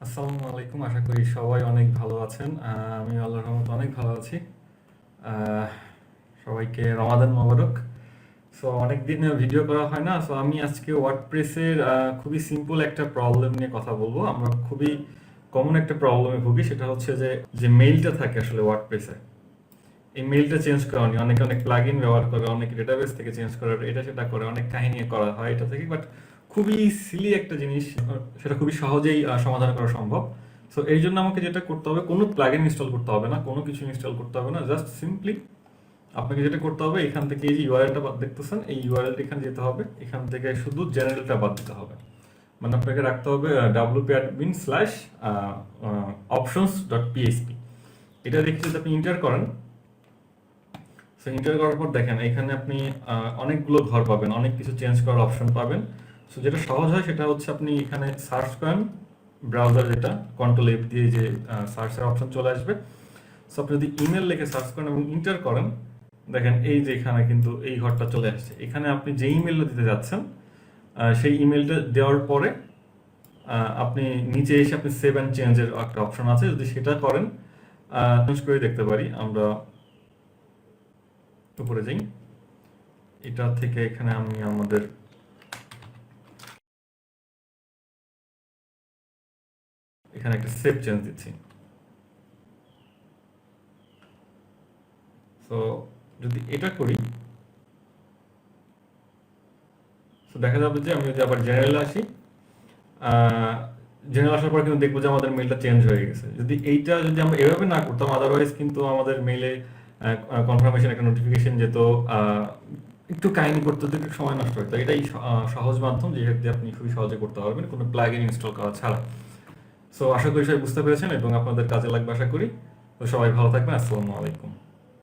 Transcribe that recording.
আসসালামু আলাইকুম। আশা করি সবাই অনেক ভালো আছেন। আমি আল্লাহর রহমতে অনেক ভালো আছি। আহ, সবাইকে রমাদান মোবারক। সো অনেক দিন ভিডিও করা হয় না, সো আমি আজকে ওয়ার্ডপ্রেসের খুবই সিম্পল একটা প্রবলেম নিয়ে কথা বলবো। আমরা খুবই কমন একটা প্রবলেমে ভুগি, সেটা হচ্ছে যে যে মেইলটা থাকে আসলে ওয়ার্ডপ্রেসে, এই মেইলটা চেঞ্জ করা নিয়ে অনেকে অনেক প্লাগইন ব্যবহার করে, অনেক ডেটাবেস থেকে চেঞ্জ করে, এটা সেটা করে, অনেক কাহিনী করা হয় এটা থেকে, বাট খুবই সিলি একটা জিনিস, সেটা খুবই সহজেই সমাধান করা সম্ভব। সো এই জন্য আমাকে যেটা করতে হবে, কোনো প্লাগইন ইনস্টল করতে হবে না, কোনো কিছু ইনস্টল করতে হবে না, জাস্ট সিম্পলি আপনাকে যেটা করতে হবে, এখান থেকে এই যে ইউআরএলটা দেখতেছেন, এই ইউআরএলটা এখানে যেতে হবে, এখান থেকে শুধু জেনারেলটা বাদ দিতে হবে। মানে আপনাকে রাখতে হবে wp-admin/options.php। এটা দেখে যদি আপনি ইন্টার করেন, সো ইন্টার করার পর দেখেন এখানে আপনি অনেকগুলো ঘর পাবেন, অনেক কিছু চেঞ্জ করার অপশন পাবেন। সো যেটা সহজ হয় সেটা হচ্ছে আপনি এখানে সার্চ করেন, ব্রাউজার যেটা কন্ট্রোল এফ দিয়ে যে সার্চের অপশন চলে আসবে। সো আপনি যদি ইমেল লিখে সার্চ করেন এবং ইন্টার করেন, দেখেন এই যে এখানে কিন্তু এই ঘরটা চলে আসছে। এখানে আপনি যে ইমেলটা দিতে যাচ্ছেন, সেই ইমেলটা দেওয়ার পরে আপনি নিচে এসে আপনি সেভ অ্যান্ড চেঞ্জের একটা অপশন আছে, যদি সেটা করেন, চেঞ্জ করে দেখতে পারি আমরা। উপরে যাই, এটা থেকে এখানে আমি আমাদের এখানে একটা সেভ চেঞ্জ দিচ্ছি। সো যদি এটা করি, সো দেখা যাবে যে আমি যদি আবার জেনারেলে আসি, জেনারেল আসার পর কিন্তু দেখবো যে আমাদের মেইলটা চেঞ্জ হয়ে গেছে। যদি এইটা যদি আমরা এভাবে না করতাম, আদারওয়াইজ কিন্তু আমাদের মেইলে কনফার্মেশন একটা নোটিফিকেশন যেত, একটু কাহিনী করতে তো একটু সময় নষ্ট হতো। এটাই সহজ মাধ্যম, যেটা আপনি খুবই সহজে করতে পারবেন কোনো প্লাগইন ইনস্টল করা ছাড়া। সো আশা করি সবাই বুঝতে পেরেছেন এবং আপনাদের কাজে লাগবে আশা করি। তো সবাই ভালো থাকবেন। আসসালামু আলাইকুম।